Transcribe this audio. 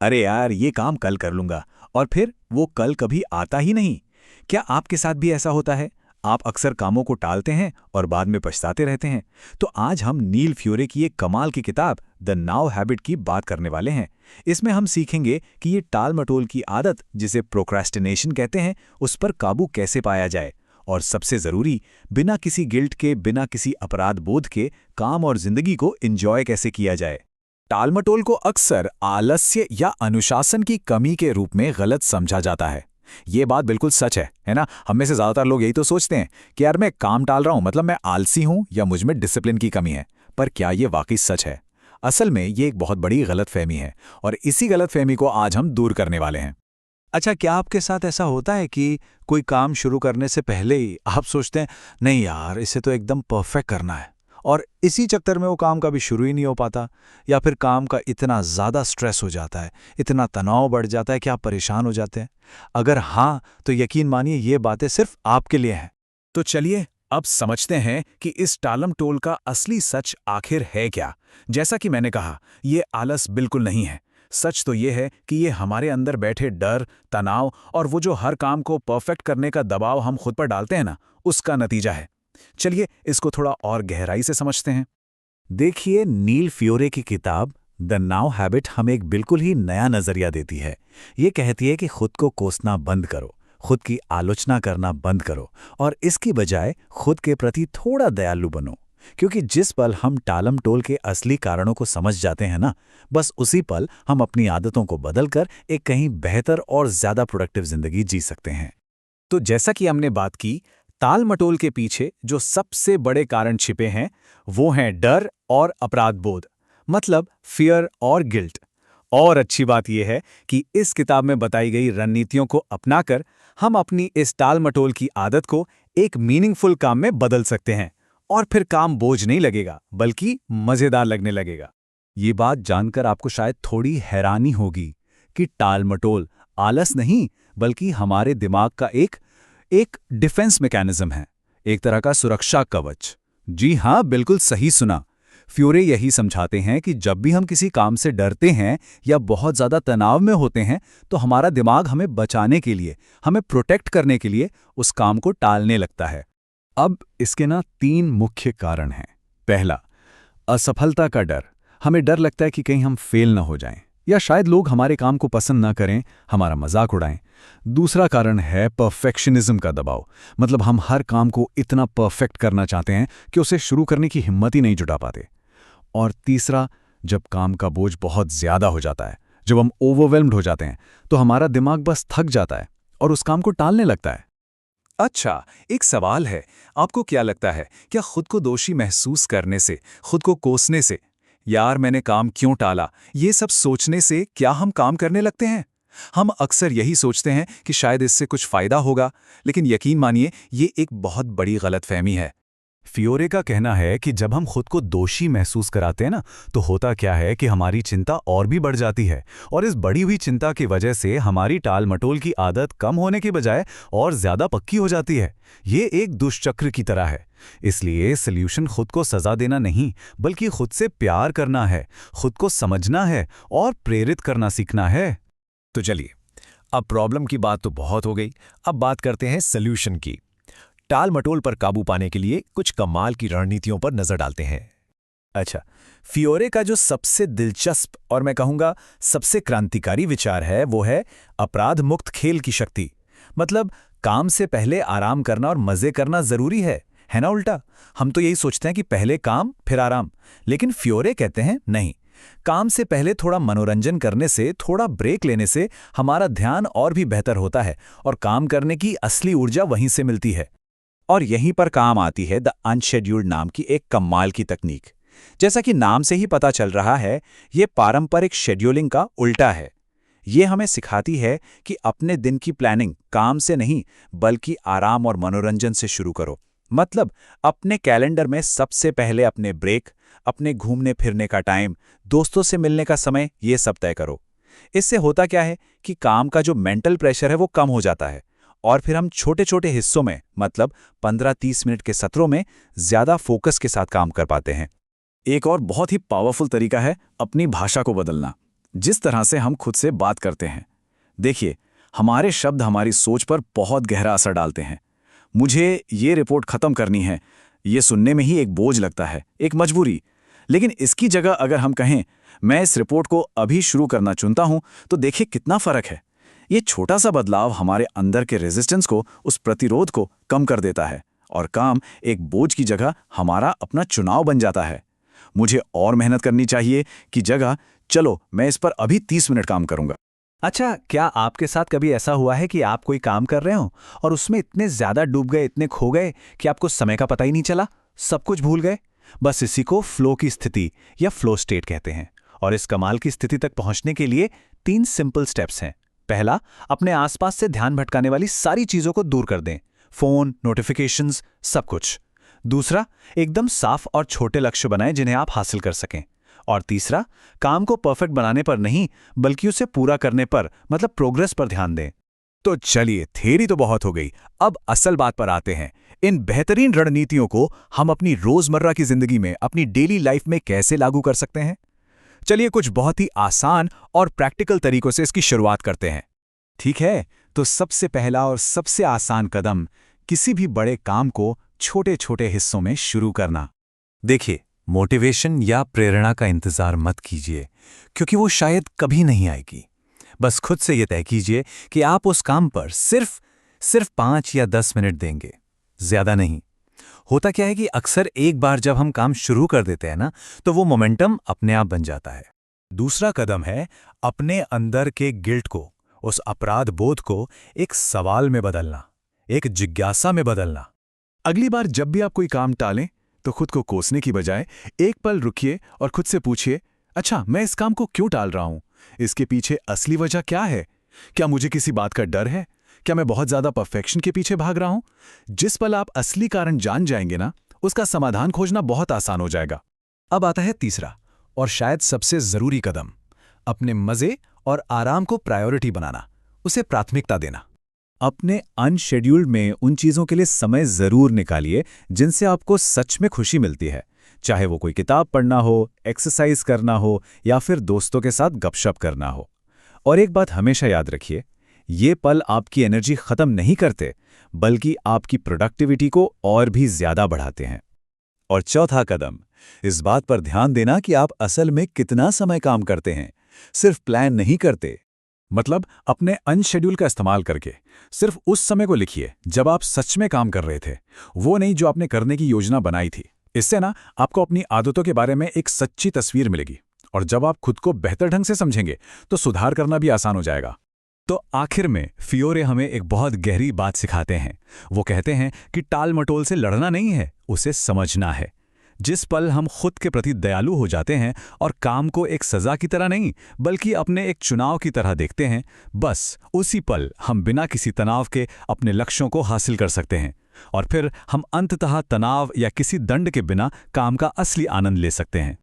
अरे यार, ये काम कल कर लूंगा, और फिर वो कल कभी आता ही नहीं। क्या आपके साथ भी ऐसा होता है? आप अक्सर कामों को टालते हैं और बाद में पछताते रहते हैं। तो आज हम नील फ्योरे की एक कमाल की किताब द नाउ हैबिट की बात करने वाले हैं। इसमें हम सीखेंगे कि ये टाल मटोल की आदत, जिसे प्रोक्रेस्टिनेशन कहते हैं, उस पर काबू कैसे पाया जाए। और सबसे जरूरी, बिना किसी गिल्ट के, बिना किसी अपराध बोध के काम और जिंदगी को एंजॉय कैसे किया जाए। टालमटोल को अक्सर आलस्य या अनुशासन की कमी के रूप में गलत समझा जाता है। ये बात बिल्कुल सच है ना? हम में से ज्यादातर लोग यही तो सोचते हैं कि यार मैं काम टाल रहा हूं, मतलब मैं आलसी हूं या मुझ में डिसिप्लिन की कमी है। पर क्या ये वाकई सच है? असल में ये एक बहुत बड़ी गलतफहमी है, और इसी गलतफहमी को आज हम दूर करने वाले हैं। अच्छा, क्या आपके साथ ऐसा होता है कि कोई काम शुरू करने से पहले ही आप सोचते हैं, नहीं यार इसे तो एकदम परफेक्ट करना है, और इसी चक्कर में वो काम कभी शुरू ही नहीं हो पाता? या फिर काम का इतना ज़्यादा स्ट्रेस हो जाता है, इतना तनाव बढ़ जाता है कि आप परेशान हो जाते हैं? अगर हाँ, तो यकीन मानिए ये बातें सिर्फ आपके लिए हैं। तो चलिए अब समझते हैं कि इस टालम टोल का असली सच आखिर है क्या। जैसा कि मैंने कहा, ये आलस बिल्कुल नहीं है। सच तो ये है कि ये हमारे अंदर बैठे डर, तनाव और वो जो हर काम को परफेक्ट करने का दबाव हम खुद पर डालते हैं ना, उसका नतीजा है। चलिए इसको थोड़ा और गहराई से समझते हैं। देखिए, नील फ्योरे की किताब द नाउ हैबिट हमें एक बिल्कुल ही नया नजरिया देती है। ये कहती है कि खुद को कोसना बंद करो, खुद की आलोचना करना बंद करो, और इसकी बजाय खुद के प्रति थोड़ा दयालु बनो। क्योंकि जिस पल हम टालम टोल के असली कारणों को समझ जाते हैं ना, बस उसी पल हम अपनी आदतों को बदलकर एक कहीं बेहतर और ज्यादा प्रोडक्टिव जिंदगी जी सकते हैं। तो जैसा कि हमने बात की, ताल मटोल के पीछे जो सबसे बड़े कारण छिपे हैं वो हैं डर और अपराध बोध, मतलब फियर और गिल्ट। और अच्छी बात यह है कि इस किताब में बताई गई रणनीतियों को अपनाकर हम अपनी इस टाल मटोल की आदत को एक मीनिंगफुल काम में बदल सकते हैं, और फिर काम बोझ नहीं लगेगा बल्कि मजेदार लगने लगेगा। ये बात जानकर आपको शायद थोड़ी हैरानी होगी कि टाल-मटोल आलस नहीं, बल्कि हमारे दिमाग का एक एक डिफेंस मैकेनिज्म है, एक तरह का सुरक्षा कवच। जी हाँ, बिल्कुल सही सुना। फ्योरे यही समझाते हैं कि जब भी हम किसी काम से डरते हैं या बहुत ज़्यादा तनाव में होते हैं, तो हमारा दिमाग हमें बचाने के लिए, हमें प्रोटेक्ट करने के लिए उस काम को टालने लगता है। अब इसके ना 3 मुख्य कारण हैं। पहला, असफलता का डर। हमें डर लगता है कि कहीं हम फेल ना हो जाएं, या शायद लोग हमारे काम को पसंद ना करें, हमारा मजाक उड़ाएं। दूसरा कारण है परफेक्शनिज्म का दबाव, मतलब हम हर काम को इतना परफेक्ट करना चाहते हैं कि उसे शुरू करने की हिम्मत ही नहीं जुटा पाते। और तीसरा, जब काम का बोझ बहुत ज्यादा हो जाता है, जब हम ओवरवेल्म्ड हो जाते हैं, तो हमारा दिमाग बस थक जाता है और उस काम को टालने लगता है। अच्छा, एक सवाल है, आपको क्या लगता है, क्या खुद को दोषी महसूस करने से, खुद को कोसने से, यार मैंने काम क्यों टाला, ये सब सोचने से क्या हम काम करने लगते हैं? हम अक्सर यही सोचते हैं कि शायद इससे कुछ फायदा होगा, लेकिन यकीन मानिए ये एक बहुत बड़ी गलतफहमी है। फियोरे का कहना है कि जब हम खुद को दोषी महसूस कराते हैं ना, तो होता क्या है कि हमारी चिंता और भी बढ़ जाती है, और इस बढ़ी हुई चिंता की वजह से हमारी टाल मटोल की आदत कम होने के बजाय और ज्यादा पक्की हो जाती है। ये एक दुष्चक्र की तरह है। इसलिए सल्यूशन खुद को सजा देना नहीं, बल्कि खुद से प्यार करना है, खुद को समझना है और प्रेरित करना सीखना है। तो चलिए, अब प्रॉब्लम की बात तो बहुत हो गई, अब बात करते हैं सल्यूशन की। टाल मटोल पर काबू पाने के लिए कुछ कमाल की रणनीतियों पर नजर डालते हैं। अच्छा, फियोरे का जो सबसे दिलचस्प और मैं कहूंगा सबसे क्रांतिकारी विचार है वो है अपराध मुक्त खेल की शक्ति। मतलब काम से पहले आराम करना और मजे करना जरूरी है ना? उल्टा हम तो यही सोचते हैं कि पहले काम फिर आराम, लेकिन फियोरे कहते हैं नहीं, काम से पहले थोड़ा मनोरंजन करने से, थोड़ा ब्रेक लेने से हमारा ध्यान और भी बेहतर होता है, और काम करने की असली ऊर्जा वहीं से मिलती है। और यहीं पर काम आती है द अनशेड्यूल्ड नाम की एक कमाल की तकनीक। जैसा कि नाम से ही पता चल रहा है, ये पारंपरिक शेड्यूलिंग का उल्टा है। ये हमें सिखाती है कि अपने दिन की प्लानिंग काम से नहीं, बल्कि आराम और मनोरंजन से शुरू करो। मतलब अपने कैलेंडर में सबसे पहले अपने ब्रेक, अपने घूमने फिरने का टाइम, दोस्तों से मिलने का समय, ये सब तय करो। इससे होता क्या है कि काम का जो मेंटल प्रेशर है वो कम हो जाता है, और फिर हम छोटे छोटे हिस्सों में, मतलब 15-30 मिनट के सत्रों में ज्यादा फोकस के साथ काम कर पाते हैं। एक और बहुत ही पावरफुल तरीका है अपनी भाषा को बदलना। जिस तरह से हम खुद से बात करते हैं। देखिए, हमारे शब्द हमारी सोच पर बहुत गहरा असर डालते हैं। मुझे ये रिपोर्ट खत्म करनी है, ये सुनने में ही एक बोझ लगता है, एक मजबूरी। लेकिन इसकी जगह अगर हम कहें, मैं इस रिपोर्ट को अभी शुरू करना चुनता हूं, तो देखिए कितना फर्क है। ये छोटा सा बदलाव हमारे अंदर के रेजिस्टेंस को, उस प्रतिरोध को कम कर देता है और काम एक बोझ की जगह हमारा अपना चुनाव बन जाता है। मुझे और मेहनत करनी चाहिए की जगह, चलो मैं इस पर अभी 30 मिनट काम करूंगा। अच्छा, क्या आपके साथ कभी ऐसा हुआ है कि आप कोई काम कर रहे हो और उसमें इतने ज्यादा डूब गए, इतने खो गए कि आपको समय का पता ही नहीं चला, सब कुछ भूल गए? बस इसी को फ्लो की स्थिति या फ्लो स्टेट कहते हैं। और इस कमाल की स्थिति तक पहुंचने के लिए 3 सिंपल स्टेप्स हैं। पहला, अपने आसपास से ध्यान भटकाने वाली सारी चीजों को दूर कर दें, फोन, नोटिफिकेशंस, सब कुछ। दूसरा, एकदम साफ और छोटे लक्ष्य बनाएं जिन्हें आप हासिल कर सकें। और तीसरा, काम को परफेक्ट बनाने पर नहीं, बल्कि उसे पूरा करने पर, मतलब प्रोग्रेस पर ध्यान दें। तो चलिए, थ्योरी तो बहुत हो गई, अब असल बात पर आते हैं। इन बेहतरीन रणनीतियों को हम अपनी रोजमर्रा की जिंदगी में, अपनी डेली लाइफ में कैसे लागू कर सकते हैं? चलिए कुछ बहुत ही आसान और प्रैक्टिकल तरीकों से इसकी शुरुआत करते हैं। ठीक है, तो सबसे पहला और सबसे आसान कदम, किसी भी बड़े काम को छोटे छोटे हिस्सों में शुरू करना। देखिए, मोटिवेशन या प्रेरणा का इंतजार मत कीजिए, क्योंकि वो शायद कभी नहीं आएगी। बस खुद से ये तय कीजिए कि आप उस काम पर सिर्फ 5 या 10 मिनट देंगे, ज्यादा नहीं। होता क्या है कि अक्सर एक बार जब हम काम शुरू कर देते हैं ना, तो वो मोमेंटम अपने आप बन जाता है। दूसरा कदम है अपने अंदर के गिल्ट को, उस अपराध बोध को एक सवाल में बदलना, एक जिज्ञासा में बदलना। अगली बार जब भी आप कोई काम टालें, तो खुद को कोसने की बजाय एक पल रुकिए और खुद से पूछिए, अच्छा, मैं इस काम को क्यों टाल रहा हूं? इसके पीछे असली वजह क्या है? क्या मुझे किसी बात का डर है? क्या मैं बहुत ज्यादा परफेक्शन के पीछे भाग रहा हूं? जिस पल आप असली कारण जान जाएंगे ना, उसका समाधान खोजना बहुत आसान हो जाएगा। अब आता है तीसरा और शायद सबसे जरूरी कदम, अपने मजे और आराम को प्रायोरिटी बनाना, उसे प्राथमिकता देना। अपने अनशेड्यूल्ड में उन चीज़ों के लिए समय ज़रूर निकालिए जिनसे आपको सच में खुशी मिलती है, चाहे वो कोई किताब पढ़ना हो, एक्सरसाइज करना हो या फिर दोस्तों के साथ गपशप करना हो। और एक बात हमेशा याद रखिए, ये पल आपकी एनर्जी ख़त्म नहीं करते, बल्कि आपकी प्रोडक्टिविटी को और भी ज़्यादा बढ़ाते हैं। और चौथा कदम, इस बात पर ध्यान देना कि आप असल में कितना समय काम करते हैं, सिर्फ प्लान नहीं करते। मतलब अपने अनशेड्यूल का इस्तेमाल करके सिर्फ उस समय को लिखिए जब आप सच में काम कर रहे थे, वो नहीं जो आपने करने की योजना बनाई थी। इससे ना आपको अपनी आदतों के बारे में एक सच्ची तस्वीर मिलेगी, और जब आप खुद को बेहतर ढंग से समझेंगे तो सुधार करना भी आसान हो जाएगा। तो आखिर में फियोरे हमें एक बहुत गहरी बात सिखाते हैं। वो कहते हैं कि टाल मटोल से लड़ना नहीं है, उसे समझना है। जिस पल हम खुद के प्रति दयालु हो जाते हैं और काम को एक सजा की तरह नहीं, बल्कि अपने एक चुनाव की तरह देखते हैं, बस उसी पल हम बिना किसी तनाव के अपने लक्ष्यों को हासिल कर सकते हैं। और फिर हम अंततः तनाव या किसी दंड के बिना काम का असली आनंद ले सकते हैं।